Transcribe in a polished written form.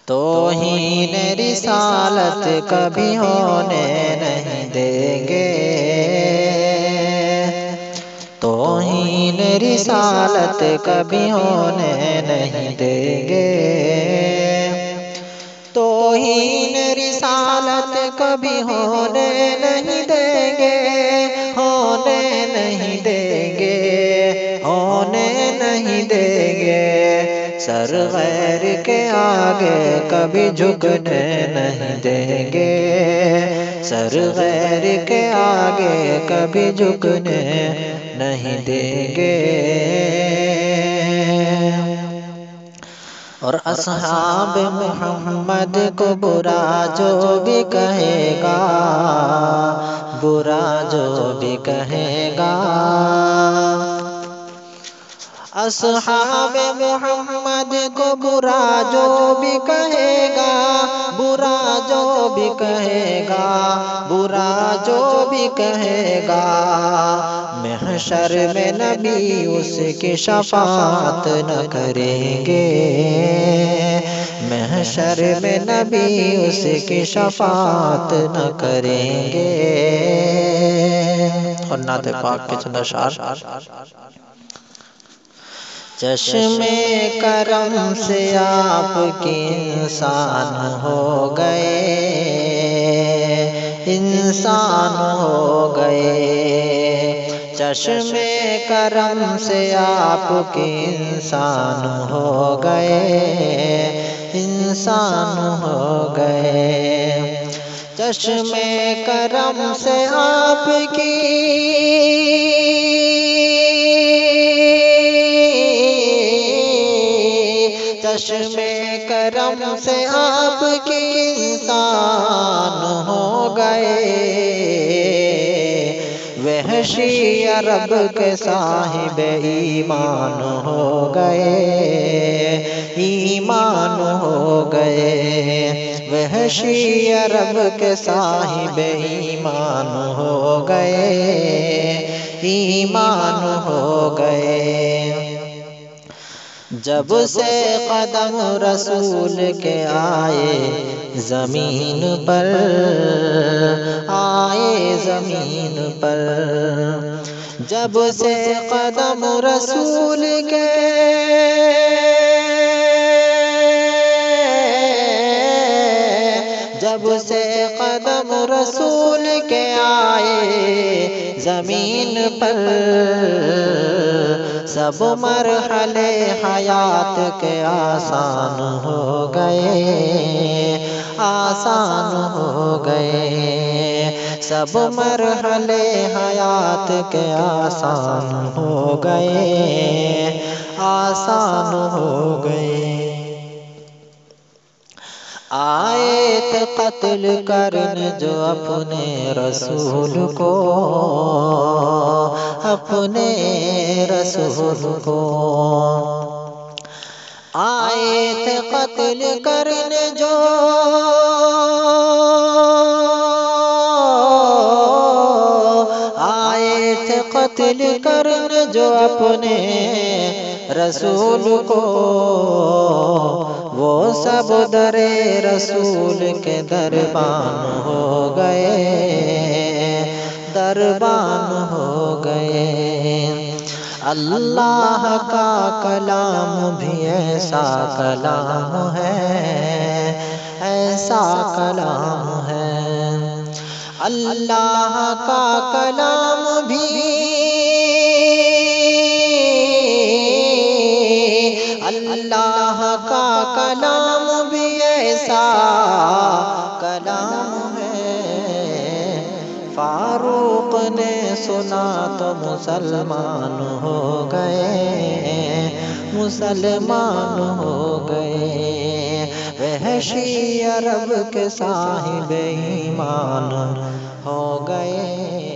توہین رسالت کبھی ہونے نہیں دیں گے، توہین رسالت کبھی ہونے نہیں دیں گے، توہین رسالت کبھی ہونے نہیں دیں گے، ہونے نہیں دیں گے، ہونے نہیں دیں گے، سر غیر کے آگے کبھی جھکنے نہیں دیں گے، سر غیر کے آگے کبھی جھکنے نہیں دیں گے۔ اور اصحاب محمد کو برا جو بھی کہے گا، برا جو بھی کہے گا، اصحاب محمد کو برا جو بھی کہے گا، برا جو بھی کہے گا، برا جو بھی کہے گا، محشر میں نبی اس کی شفاعت نہ کریں گے، محشر میں نبی اس کی شفاعت نہ کریں گے۔ اور نعت پاک کے چند اشعار۔ چشم کرم سے آپ کی انسان ہو گئے، انسان ہو گئے، چشم کرم سے آپ کی انسان ہو گئے، انسان ہو گئے، چشم کرم سے آپ کی چشم کرم سے آپ کی انسان ہو گئے، وحشی عرب کے صاحب ایمان ہو گئے، ایمان ہو گئے، وحشی عرب کے صاحب ایمان ہو گئے، ایمان ہو گئے، جب سے قدم رسول کے آئے زمین پر، آئے زمین پر، جب سے قدم رسول کے جب سے قدم رسول کے آئے زمین پر، سب مرحلے حیات کے آسان ہو گئے، آسان ہو گئے، سب مرحلے حیات کے آسان ہو گئے، آسان ہو گئے، آئے تھے قتل کرنے جو اپنے رسول کو، اپنے رسول کو، آئے تھے قتل کرنے جو آئے تھے قتل کرنے جو اپنے رسول کو، وہ سب در رسول کے دربان ہو گئے، دربان ہو گئے، اللہ کا کلام بھی ایسا کلام ہے، ایسا کلام ہے، اللہ کا کلام بھی اللہ کا کلام بھی ایسا کلام ہے، فاروق نے سنا تو مسلمان ہو گئے، مسلمان ہو گئے، وحشی عرب کے صاحب ایمان ہو گئے۔